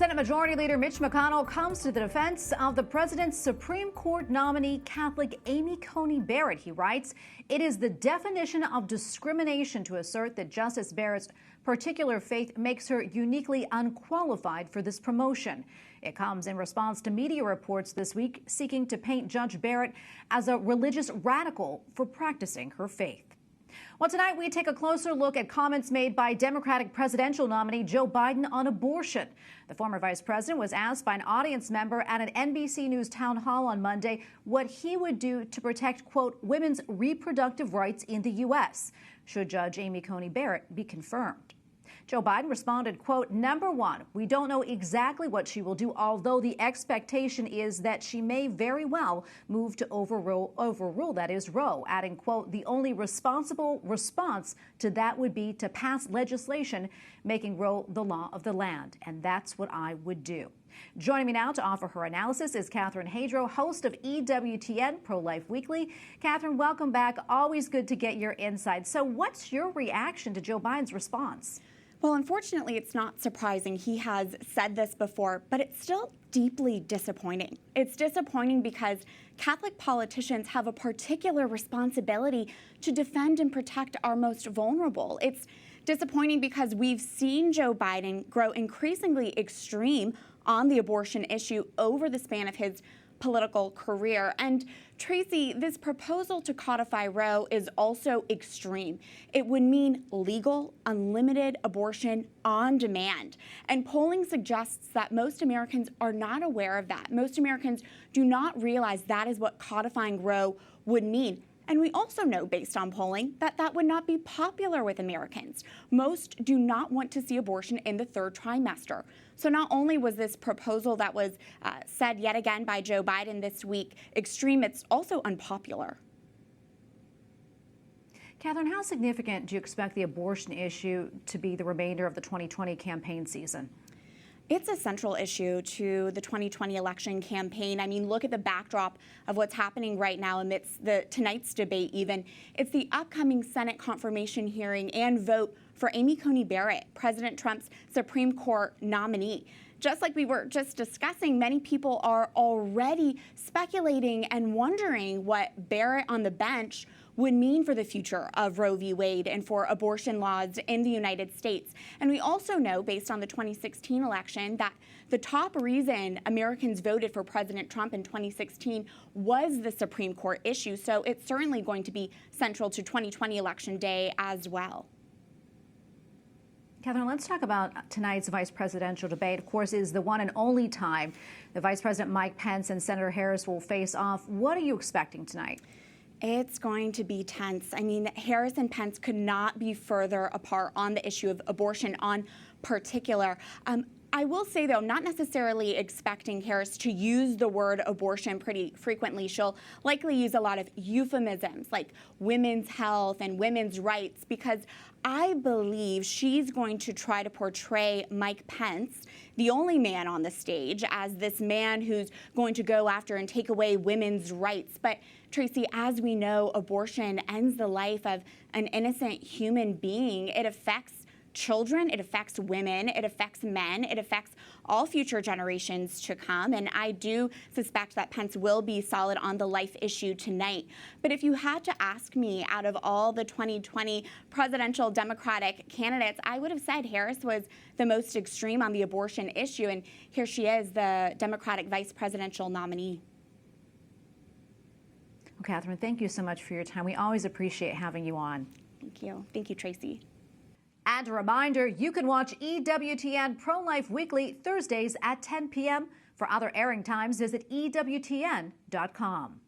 Senate Majority Leader Mitch McConnell comes to the defense of the president's Supreme Court nominee, Catholic Amy Coney Barrett. He writes, "It is the definition of discrimination to assert that Justice Barrett's particular faith makes her uniquely unqualified for this promotion." It comes in response to media reports this week seeking to paint Judge Barrett as a religious radical for practicing her faith. Well, tonight we take a closer look at comments made by Democratic presidential nominee Joe Biden on abortion. The former vice president was asked by an audience member at an NBC News town hall on Monday what he would do to protect, quote, women's reproductive rights in the U.S. should Judge Amy Coney Barrett be confirmed. Joe Biden responded, quote, "Number one, we don't know exactly what she will do, although the expectation is that she may very well move to overrule, that is, Roe," adding, quote, "The only responsible response to that would be to pass legislation making Roe the law of the land, and that's what I would do." Joining me now to offer her analysis is Catherine Hadro, host of EWTN Pro-Life Weekly. Catherine, welcome back. Always good to get your insight. So what's your reaction to Joe Biden's response? Well, unfortunately, it's not surprising. He has said this before, but it's still deeply disappointing. It's disappointing because Catholic politicians have a particular responsibility to defend and protect our most vulnerable. It's disappointing because we've seen Joe Biden grow increasingly extreme on the abortion issue over the span of his political career. And Tracy, this proposal to codify Roe is also extreme. It would mean legal, unlimited abortion on demand. And polling suggests that most Americans are not aware of that. Most Americans do not realize that is what codifying Roe would mean. And we also know, based on polling, that that would not be popular with Americans. Most do not want to see abortion in the third trimester. So not only was this proposal that was said yet again by Joe Biden this week extreme, it's also unpopular. Catherine, how significant do you expect the abortion issue to be the remainder of the 2020 campaign season? It's a central issue to the 2020 election campaign. I mean, look at the backdrop of what's happening right now amidst tonight's debate even. It's the upcoming Senate confirmation hearing and vote for Amy Coney Barrett, President Trump's Supreme Court nominee. Just like we were just discussing, many people are already speculating and wondering what Barrett on the bench would mean for the future of Roe v. Wade and for abortion laws in the United States. And we also know, based on the 2016 election, that the top reason Americans voted for President Trump in 2016 was the Supreme Court issue. So it's certainly going to be central to 2020 election day as well. Catherine, let's talk about tonight's vice presidential debate. Of course, is the one and only time the Vice President Mike Pence and Senator Harris will face off. What are you expecting tonight? It's going to be tense. I mean, Harris and Pence could not be further apart on the issue of abortion on particular. I will say, though, not necessarily expecting Harris to use the word abortion pretty frequently. She'll likely use a lot of euphemisms like women's health and women's rights, because I believe she's going to try to portray Mike Pence, the only man on the stage, as this man who's going to go after and take away women's rights. But Tracy, as we know, abortion ends the life of an innocent human being. It affects children, it affects women, it affects men, it affects all future generations to come. And I do suspect that Pence will be solid on the life issue tonight. But if you had to ask me, out of all the 2020 presidential Democratic candidates, I would have said Harris was the most extreme on the abortion issue. And here she is, the Democratic vice presidential nominee. Well, Catherine, thank you so much for your time. We always appreciate having you on. Thank you. Thank you, Tracy. And a reminder, you can watch EWTN Pro-Life Weekly Thursdays at 10 p.m. For other airing times, visit EWTN.com.